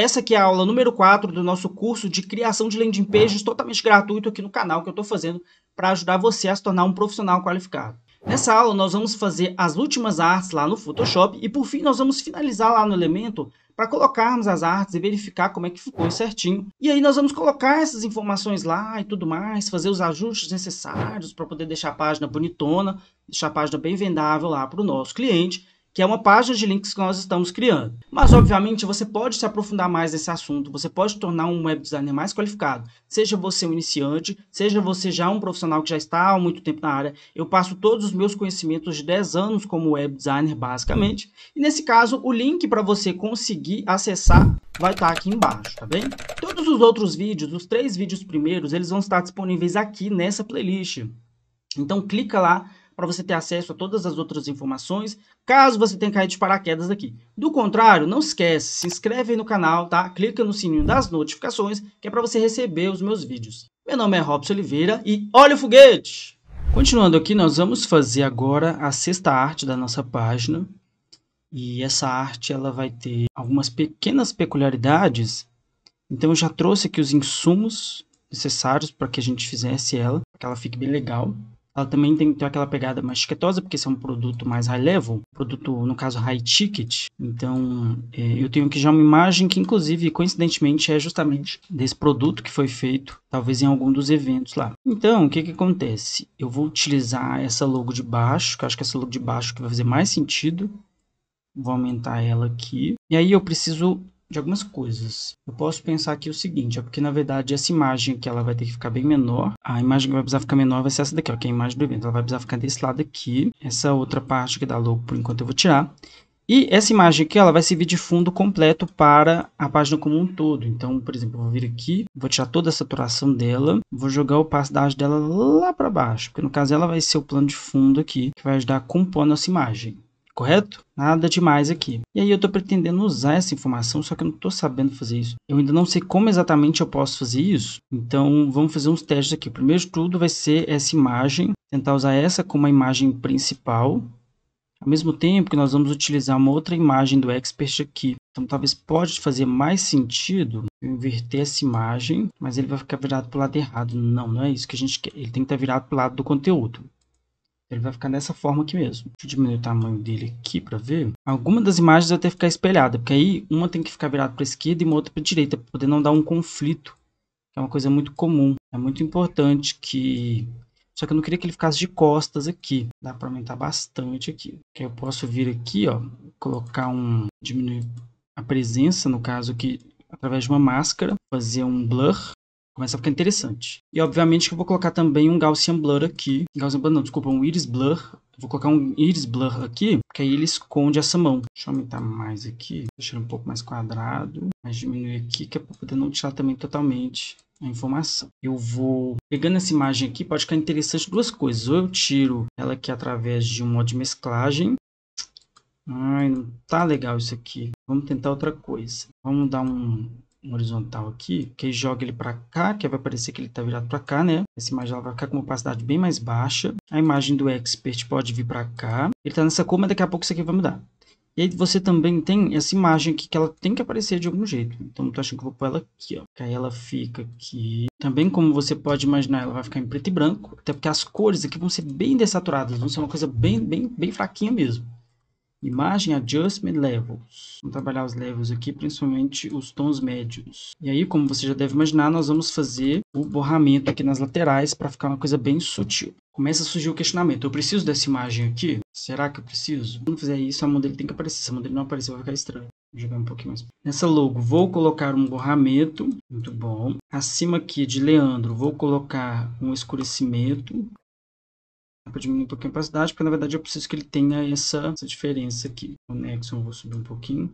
essa aqui é a aula número 4 do nosso curso de criação de landing pages totalmente gratuito aqui no canal que eu estou fazendo para ajudar você a se tornar um profissional qualificado. Nessa aula nós vamos fazer as últimas artes lá no Photoshop e por fim nós vamos finalizar lá no Elementor para colocarmos as artes e verificar como é que ficou certinho. E aí nós vamos colocar essas informações lá e tudo mais, fazer os ajustes necessários para poder deixar a página bonitona, deixar a página bem vendável lá para o nosso cliente, que é uma página de links que nós estamos criando. Mas, obviamente, você pode se aprofundar mais nesse assunto, você pode tornar um web designer mais qualificado, seja você um iniciante, seja você já um profissional que já está há muito tempo na área. Eu passo todos os meus conhecimentos de 10 anos como web designer, basicamente, e nesse caso, o link para você conseguir acessar vai estar aqui embaixo, tá bem? Todos os outros vídeos, os 3 vídeos primeiros, eles vão estar disponíveis aqui nessa playlist. Então, clica lá para você ter acesso a todas as outras informações, caso você tenha caído de paraquedas aqui. Do contrário, não esquece, se inscreve aí no canal, tá? Clica no sininho das notificações, que é para você receber os meus vídeos. Meu nome é Robson Oliveira e olha o foguete! Continuando aqui, nós vamos fazer agora a 6ª arte da nossa página. E essa arte ela vai ter algumas pequenas peculiaridades. Então eu já trouxe aqui os insumos necessários para que a gente fizesse ela, para que ela fique bem legal. Ela também tem que ter aquela pegada mais chiquetosa, porque esse é um produto mais high level, produto, no caso, high ticket. Então, eu tenho aqui já uma imagem que, inclusive, coincidentemente, é justamente desse produto que foi feito, talvez em algum dos eventos lá. Então, o que que acontece? Eu vou utilizar essa logo de baixo, que eu acho que essa logo de baixo que vai fazer mais sentido. Vou aumentar ela aqui. E aí eu preciso de algumas coisas. Eu posso pensar aqui o seguinte, é porque na verdade essa imagem aqui ela vai ter que ficar bem menor. A imagem que vai precisar ficar menor vai ser essa daqui, ó, que é a imagem do evento. Ela vai precisar ficar desse lado aqui. Essa outra parte aqui da logo, por enquanto eu vou tirar. E essa imagem aqui, ela vai servir de fundo completo para a página como um todo. Então, por exemplo, eu vou vir aqui, vou tirar toda a saturação dela, vou jogar a opacidade dela lá para baixo, porque no caso ela vai ser o plano de fundo aqui, que vai ajudar a compor a nossa imagem. Correto? Nada demais aqui. E aí eu estou pretendendo usar essa informação, só que eu não estou sabendo fazer isso. Eu ainda não sei como exatamente eu posso fazer isso. Então vamos fazer uns testes aqui. Primeiro de tudo vai ser essa imagem. Tentar usar essa como a imagem principal. Ao mesmo tempo que nós vamos utilizar uma outra imagem do Expert aqui. Então talvez pode fazer mais sentido eu inverter essa imagem, mas ele vai ficar virado para o lado errado. Não, não é isso que a gente quer. Ele tem que estar virado para o lado do conteúdo. Ele vai ficar dessa forma aqui mesmo. Deixa eu diminuir o tamanho dele aqui para ver. Alguma das imagens vai ter que ficar espelhada, porque aí uma tem que ficar virada para a esquerda e uma outra para a direita, para poder não dar um conflito. É uma coisa muito comum. É muito importante que... Só que eu não queria que ele ficasse de costas aqui. Dá para aumentar bastante aqui. Que eu posso vir aqui, ó, colocar diminuir a presença, no caso aqui, através de uma máscara, fazer um blur. Começa a ficar interessante. E obviamente que eu vou colocar também um Gaussian Blur aqui. Gaussian Blur não, desculpa, um Iris Blur. Eu vou colocar um Iris Blur aqui, porque aí ele esconde essa mão. Deixa eu aumentar mais aqui, deixar um pouco mais quadrado. Mas diminuir aqui, que é para poder não tirar também totalmente a informação. Eu vou... Pegando essa imagem aqui, pode ficar interessante duas coisas. Ou eu tiro ela aqui através de um modo de mesclagem. Ai, não tá legal isso aqui. Vamos tentar outra coisa. Vamos dar um horizontal aqui, que aí joga ele para cá, que vai parecer que ele está virado para cá, né? Essa imagem ela vai ficar com uma opacidade bem mais baixa. A imagem do Expert pode vir para cá. Ele está nessa cor, mas daqui a pouco isso aqui vai mudar. E aí você também tem essa imagem aqui que ela tem que aparecer de algum jeito. Então eu tô achando que eu vou pôr ela aqui, ó. Que aí ela fica aqui. Também, como você pode imaginar, ela vai ficar em preto e branco. Até porque as cores aqui vão ser bem dessaturadas, vão ser uma coisa bem fraquinha mesmo. Imagem Adjustment Levels. Vamos trabalhar os levels aqui, principalmente os tons médios. E aí, como você já deve imaginar, nós vamos fazer o borramento aqui nas laterais para ficar uma coisa bem sutil. Começa a surgir o questionamento. Eu preciso dessa imagem aqui? Será que eu preciso? Quando fizer isso, a mão dele tem que aparecer. Se a mão dele não aparecer, vai ficar estranho. Vou jogar um pouquinho mais. Nessa logo, vou colocar um borramento. Muito bom. Acima aqui de Leandro, vou colocar um escurecimento. Para diminuir um pouquinho a opacidade, porque na verdade eu preciso que ele tenha essa diferença aqui. O Nexon eu vou subir um pouquinho.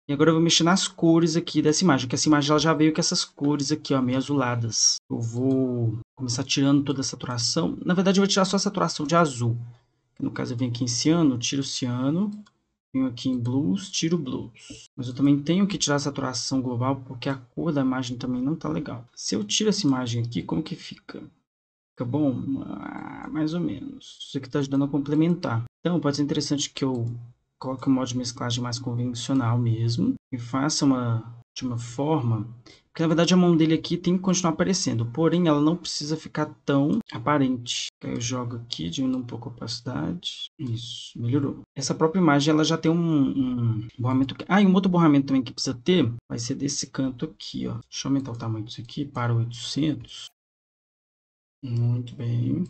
E agora eu vou mexer nas cores aqui dessa imagem, que essa imagem ela já veio com essas cores aqui, ó, meio azuladas. Eu vou começar tirando toda a saturação. Na verdade eu vou tirar só a saturação de azul. No caso eu venho aqui em ciano, tiro o ciano. Venho aqui em blues, tiro o blues. Mas eu também tenho que tirar a saturação global, porque a cor da imagem também não tá legal. Se eu tiro essa imagem aqui, como que fica? Fica bom? Mais ou menos. Isso aqui está ajudando a complementar. Então, pode ser interessante que eu coloque o modo de mesclagem mais convencional mesmo. E faça de uma forma... Porque, na verdade, a mão dele aqui tem que continuar aparecendo. Porém, ela não precisa ficar tão aparente. Aí eu jogo aqui, diminuo um pouco a opacidade. Isso, melhorou. Essa própria imagem, ela já tem um borramento... e um outro borramento também que precisa ter vai ser desse canto aqui, ó. Deixa eu aumentar o tamanho disso aqui para 800. Muito bem.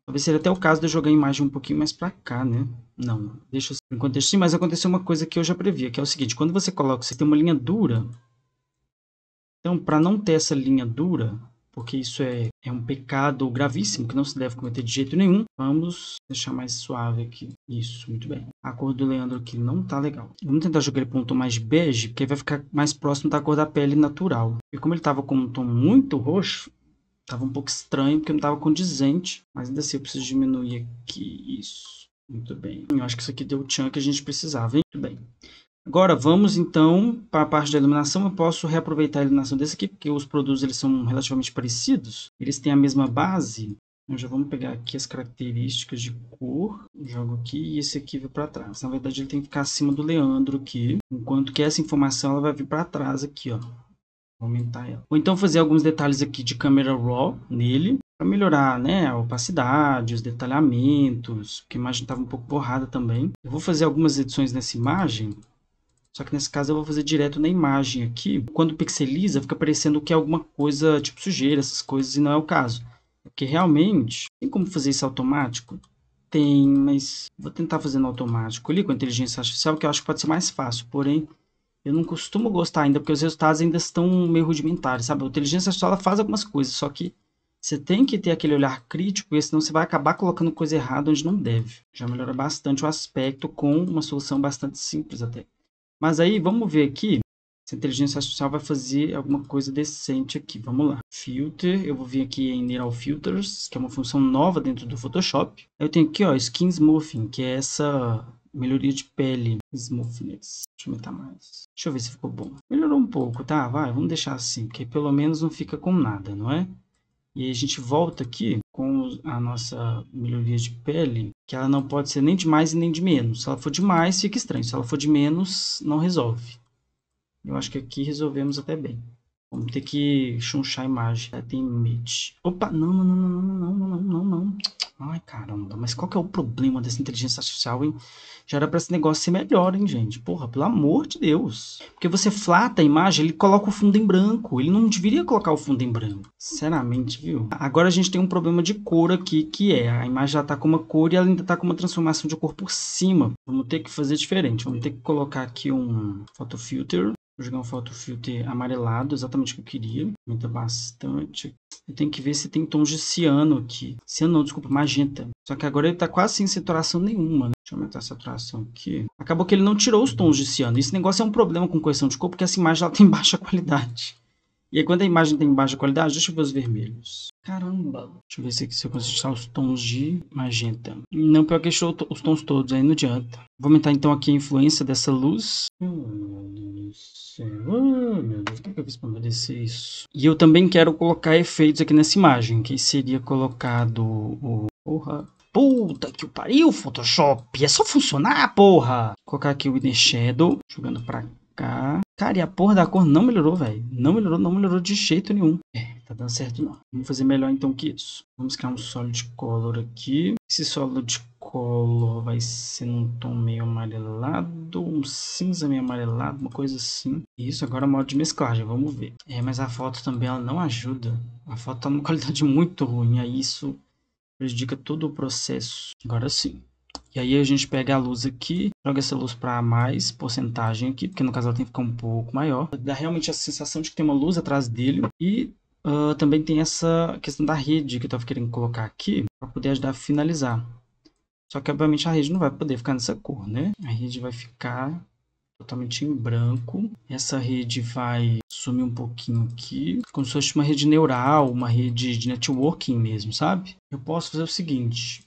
Talvez seria até o caso de eu jogar a imagem um pouquinho mais para cá, né? Não, deixa eu... Por enquanto deixa assim, mas aconteceu uma coisa que eu já previa, que é o seguinte. Quando você coloca, você tem uma linha dura... Então, para não ter essa linha dura, porque isso é um pecado gravíssimo que não se deve cometer de jeito nenhum, vamos deixar mais suave aqui. Isso, muito bem. A cor do Leandro aqui não tá legal. Vamos tentar jogar ele para um tom mais bege, porque aí vai ficar mais próximo da cor da pele natural. E como ele tava com um tom muito roxo, tava um pouco estranho, porque não tava condizente. Mas ainda assim eu preciso diminuir aqui. Isso, muito bem. Eu acho que isso aqui deu o tchan que a gente precisava, hein? Muito bem. Agora vamos então para a parte da iluminação. Eu posso reaproveitar a iluminação desse aqui, porque os produtos eles são relativamente parecidos. Eles têm a mesma base. Então já vamos pegar aqui as características de cor. Jogo aqui e esse aqui vai para trás. Na verdade ele tem que ficar acima do Leandro aqui. Enquanto que essa informação ela vai vir para trás aqui, ó. Vou aumentar ela. Ou então fazer alguns detalhes aqui de câmera RAW nele. Para melhorar, né, a opacidade, os detalhamentos. Porque a imagem estava um pouco borrada também. Eu vou fazer algumas edições nessa imagem. Só que nesse caso eu vou fazer direto na imagem aqui. Quando pixeliza, fica parecendo que é alguma coisa tipo sujeira, essas coisas, e não é o caso. Porque realmente, tem como fazer isso automático? Tem, mas vou tentar fazer no automático ali com a inteligência artificial, que eu acho que pode ser mais fácil. Porém, eu não costumo gostar ainda, porque os resultados ainda estão meio rudimentares, sabe? A inteligência artificial ela faz algumas coisas, só que você tem que ter aquele olhar crítico, porque senão você vai acabar colocando coisa errada onde não deve. Já melhora bastante o aspecto com uma solução bastante simples até. Mas aí, vamos ver aqui se a inteligência artificial vai fazer alguma coisa decente aqui. Vamos lá. Filter, eu vou vir aqui em Neural Filters, que é uma função nova dentro do Photoshop. Eu tenho aqui, ó, Skin Smoothing, que é essa melhoria de pele. Smoothness. Deixa eu aumentar mais. Deixa eu ver se ficou bom. Melhorou um pouco, tá? Vai, vamos deixar assim, porque pelo menos não fica com nada, não é? E aí a gente volta aqui com a nossa melhoria de pele, que ela não pode ser nem de mais e nem de menos. Se ela for de mais, fica estranho. Se ela for de menos, não resolve. Eu acho que aqui resolvemos até bem. Vamos ter que chunchar a imagem. Tem image. Opa, não. Ai, caramba, mas qual que é o problema dessa inteligência artificial, hein? Já era pra esse negócio ser melhor, hein, gente? Porra, pelo amor de Deus. Porque você flata a imagem, ele coloca o fundo em branco. Ele não deveria colocar o fundo em branco. Sinceramente, viu? Agora a gente tem um problema de cor aqui, que é a imagem já tá com uma cor e ela ainda tá com uma transformação de cor por cima. Vamos ter que fazer diferente. Vamos ter que colocar aqui um photo filter. Vou jogar um photo filter amarelado, exatamente o que eu queria. Aumenta bastante. Eu tenho que ver se tem tons de ciano aqui. Ciano não, desculpa, magenta. Só que agora ele tá quase sem saturação nenhuma, né? Deixa eu aumentar a saturação aqui. Acabou que ele não tirou os tons de ciano. Esse negócio é um problema com correção de cor, porque essa imagem ela tem baixa qualidade. E aí quando a imagem tem baixa qualidade, deixa eu ver os vermelhos. Caramba. Deixa eu ver se eu consigo achar os tons de magenta. Não, pior que achou os tons todos, aí não adianta. Vou aumentar então aqui a influência dessa luz. Meu Deus do céu. Oh, meu Deus, o que eu fiz para merecer isso? E eu também quero colocar efeitos aqui nessa imagem, que seria colocado o... Porra. Puta que o pariu, Photoshop. É só funcionar, porra. Vou colocar aqui o Inner Shadow, jogando pra cá. Cara, e a porra da cor não melhorou, velho. Não melhorou de jeito nenhum. Tá dando certo não. Vamos fazer melhor então que isso. Vamos criar um Solid Color aqui. Esse Solid Color vai ser num tom meio amarelado, um cinza meio amarelado, uma coisa assim. Isso, agora modo de mesclagem, vamos ver. Mas a foto também ela não ajuda. A foto tá numa qualidade muito ruim, aí isso prejudica todo o processo. Agora sim. E aí a gente pega a luz aqui, joga essa luz para mais porcentagem aqui, porque no caso ela tem que ficar um pouco maior. Dá realmente a sensação de que tem uma luz atrás dele. E também tem essa questão da rede que eu estava querendo colocar aqui, para poder ajudar a finalizar. Só que obviamente a rede não vai poder ficar nessa cor, né? A rede vai ficar totalmente em branco. Essa rede vai sumir um pouquinho aqui, como se fosse uma rede neural, uma rede de networking mesmo, sabe? Eu posso fazer o seguinte...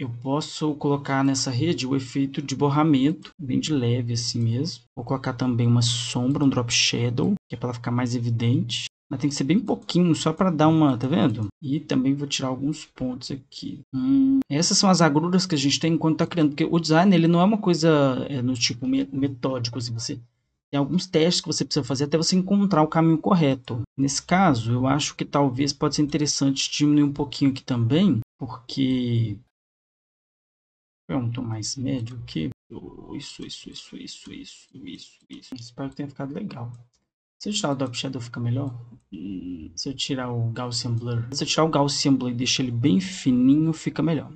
eu posso colocar nessa rede o efeito de borramento, bem de leve assim mesmo. Vou colocar também uma sombra, um drop shadow, que é para ela ficar mais evidente. Mas tem que ser bem pouquinho, só para dar uma, tá vendo? E também vou tirar alguns pontos aqui. Essas são as agruras que a gente tem enquanto está criando, porque o design ele não é uma coisa no tipo metódico, assim, você tem alguns testes que você precisa fazer até você encontrar o caminho correto. Nesse caso, eu acho que talvez pode ser interessante diminuir um pouquinho aqui também, porque é um tom mais médio aqui. Isso. Espero que tenha ficado legal. Se eu tirar o Drop Shadow fica melhor? Se eu tirar o Gaussian Blur? Se eu tirar o Gaussian Blur e deixar ele bem fininho, fica melhor.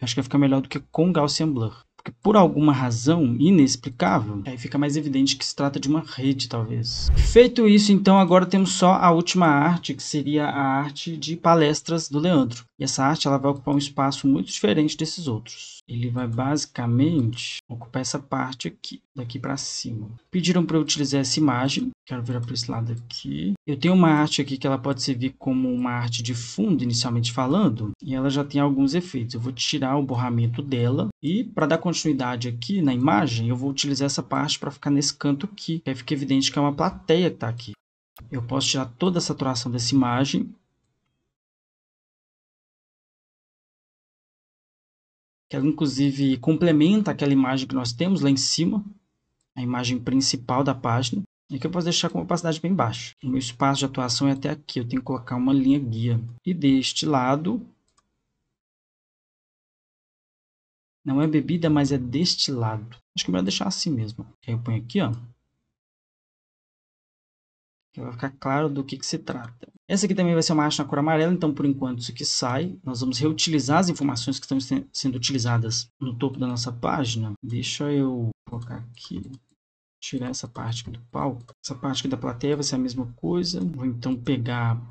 Acho que vai ficar melhor do que com Gaussian Blur. Porque por alguma razão inexplicável, aí fica mais evidente que se trata de uma rede, talvez. Feito isso, então, agora temos só a última arte, que seria a arte de palestras do Leandro. E essa arte ela vai ocupar um espaço muito diferente desses outros. Ele vai basicamente ocupar essa parte aqui, daqui para cima. Pediram para eu utilizar essa imagem. Quero virar para esse lado aqui. Eu tenho uma arte aqui que ela pode servir como uma arte de fundo, inicialmente falando, e ela já tem alguns efeitos. Eu vou tirar o borramento dela e, para dar continuidade aqui na imagem, eu vou utilizar essa parte para ficar nesse canto aqui, que aí fica evidente que é uma plateia que está aqui. Eu posso tirar toda a saturação dessa imagem, que ela inclusive complementa aquela imagem que nós temos lá em cima, a imagem principal da página. E aqui eu posso deixar com opacidade bem baixa. O meu espaço de atuação é até aqui, eu tenho que colocar uma linha guia. E deste lado, não é bebida, mas é destilado. Acho que é melhor deixar assim mesmo. Aí eu ponho aqui, ó. Que vai ficar claro do que se trata. Essa aqui também vai ser uma arte na cor amarela, então por enquanto isso aqui sai. Nós vamos reutilizar as informações que estão sendo utilizadas no topo da nossa página. Deixa eu colocar aqui, tirar essa parte aqui do palco. Essa parte aqui da plateia vai ser a mesma coisa. Vou então pegar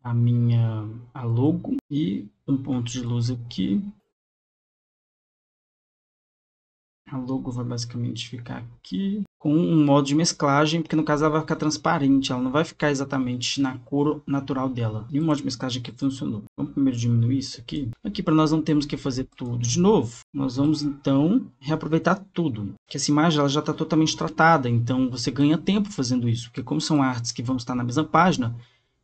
a logo e um ponto de luz aqui. A logo vai basicamente ficar aqui com um modo de mesclagem, porque no caso ela vai ficar transparente, ela não vai ficar exatamente na cor natural dela. E o modo de mesclagem aqui funcionou. Vamos primeiro diminuir isso aqui. Aqui para nós não termos que fazer tudo de novo, nós vamos então reaproveitar tudo. Porque essa imagem ela já está totalmente tratada, então você ganha tempo fazendo isso, porque como são artes que vão estar na mesma página,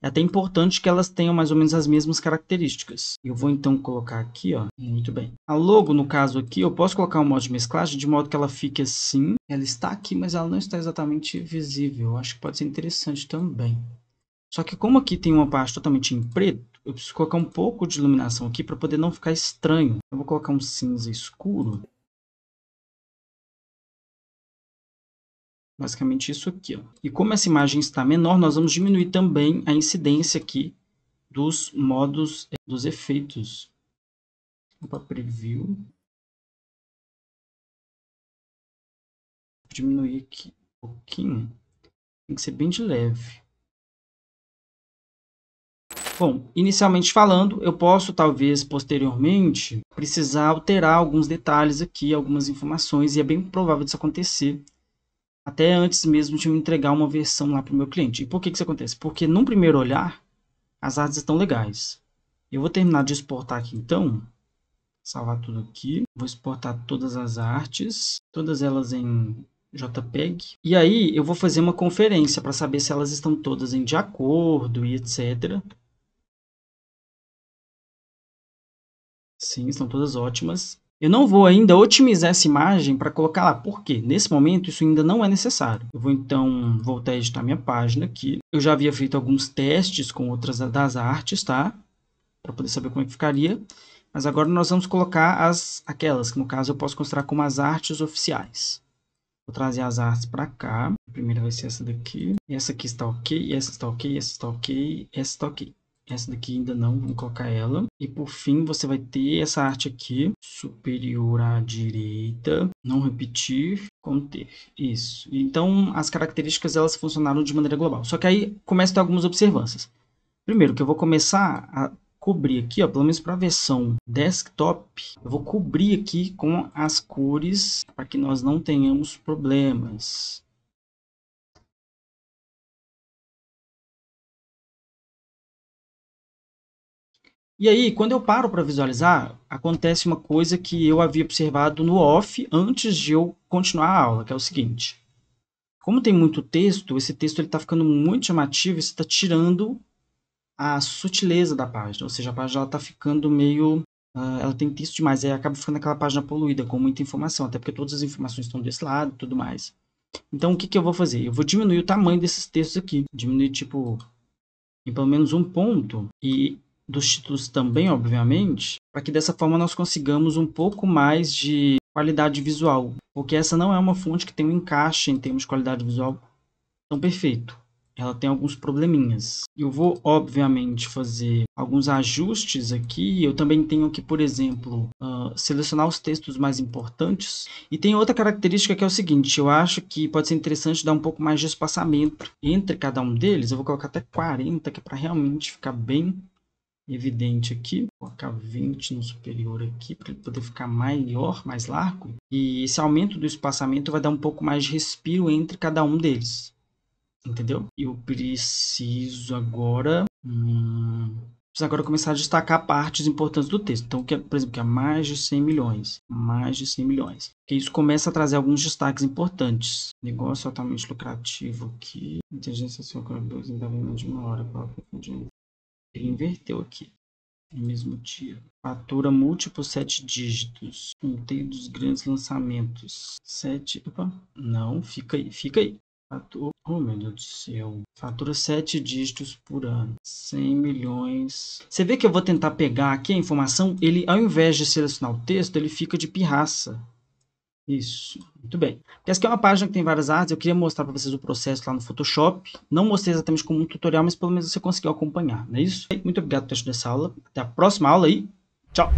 é até importante que elas tenham mais ou menos as mesmas características. Eu vou então colocar aqui, ó. Muito bem. A logo, no caso aqui, eu posso colocar um modo de mesclagem de modo que ela fique assim. Ela está aqui, mas ela não está exatamente visível. Eu acho que pode ser interessante também. Só que como aqui tem uma parte totalmente em preto, eu preciso colocar um pouco de iluminação aqui para poder não ficar estranho. Eu vou colocar um cinza escuro. Basicamente isso aqui, ó. E como essa imagem está menor, nós vamos diminuir também a incidência aqui dos modos, dos efeitos. Opa, preview. Vou diminuir aqui um pouquinho. Tem que ser bem de leve. Bom, inicialmente falando, eu posso talvez posteriormente precisar alterar alguns detalhes aqui, algumas informações, e é bem provável disso acontecer até antes mesmo de eu entregar uma versão lá para o meu cliente. E por que isso acontece? Porque num primeiro olhar, as artes estão legais. Eu vou terminar de exportar aqui então, salvar tudo aqui, vou exportar todas as artes, todas elas em JPEG, e aí eu vou fazer uma conferência para saber se elas estão todas de acordo e etc. Sim, estão todas ótimas. Eu não vou ainda otimizar essa imagem para colocar lá, por quê? Nesse momento isso ainda não é necessário. Eu vou então voltar a editar minha página aqui. Eu já havia feito alguns testes com outras das artes, tá? Para poder saber como é que ficaria. Mas agora nós vamos colocar aquelas, que no caso eu posso considerar como as artes oficiais. Vou trazer as artes para cá. A primeira vai ser essa daqui. Essa aqui está ok, essa está ok, essa está ok, essa está ok. Essa daqui ainda não, vamos colocar ela. E por fim, você vai ter essa arte aqui, superior à direita, não repetir, conter. Isso. Então, as características, elas funcionaram de maneira global. Só que aí começam a ter algumas observâncias. Primeiro, que eu vou começar a cobrir aqui, ó, pelo menos para a versão desktop, eu vou cobrir aqui com as cores para que nós não tenhamos problemas. E aí, quando eu paro para visualizar, acontece uma coisa que eu havia observado no off antes de eu continuar a aula, que é o seguinte. Como tem muito texto, esse texto está ficando muito chamativo e está tirando a sutileza da página. Ou seja, a página está ficando meio... ela tem texto demais, aí acaba ficando aquela página poluída, com muita informação, até porque todas as informações estão desse lado e tudo mais. Então, o que eu vou fazer? Eu vou diminuir o tamanho desses textos aqui. Diminuir, tipo, em pelo menos um ponto. E dos títulos também, obviamente, para que dessa forma nós consigamos um pouco mais de qualidade visual. Porque essa não é uma fonte que tem um encaixe em termos de qualidade visual tão perfeito. Ela tem alguns probleminhas. Eu vou, obviamente, fazer alguns ajustes aqui. Eu também tenho que, por exemplo, selecionar os textos mais importantes. E tem outra característica que é o seguinte. Eu acho que pode ser interessante dar um pouco mais de espaçamento entre cada um deles. Eu vou colocar até 40, que é para realmente ficar bem evidente aqui. Vou colocar 20 no superior aqui, para ele poder ficar maior, mais largo. E esse aumento do espaçamento vai dar um pouco mais de respiro entre cada um deles. Entendeu? Eu preciso agora... preciso agora começar a destacar partes importantes do texto. Então, por exemplo, que é mais de 100 milhões. Mais de 100 milhões. Porque isso começa a trazer alguns destaques importantes. Negócio altamente lucrativo aqui. Inteligência social com ainda menos de uma hora. Ele inverteu aqui. No mesmo dia. Fatura múltiplos 7 dígitos. Contei dos grandes lançamentos. 7... Opa. Não, fica aí, fica aí. Oh, meu Deus do céu. Fatura 7 dígitos por ano. 100 milhões. Você vê que eu vou tentar pegar aqui a informação. Ele, ao invés de selecionar o texto, ele fica de pirraça. Isso. Muito bem. Porque essa aqui é uma página que tem várias artes. Eu queria mostrar para vocês o processo lá no Photoshop. Não mostrei exatamente como um tutorial, mas pelo menos você conseguiu acompanhar. Não é isso? Muito obrigado por ter assistido essa aula. Até a próxima aula aí. Tchau.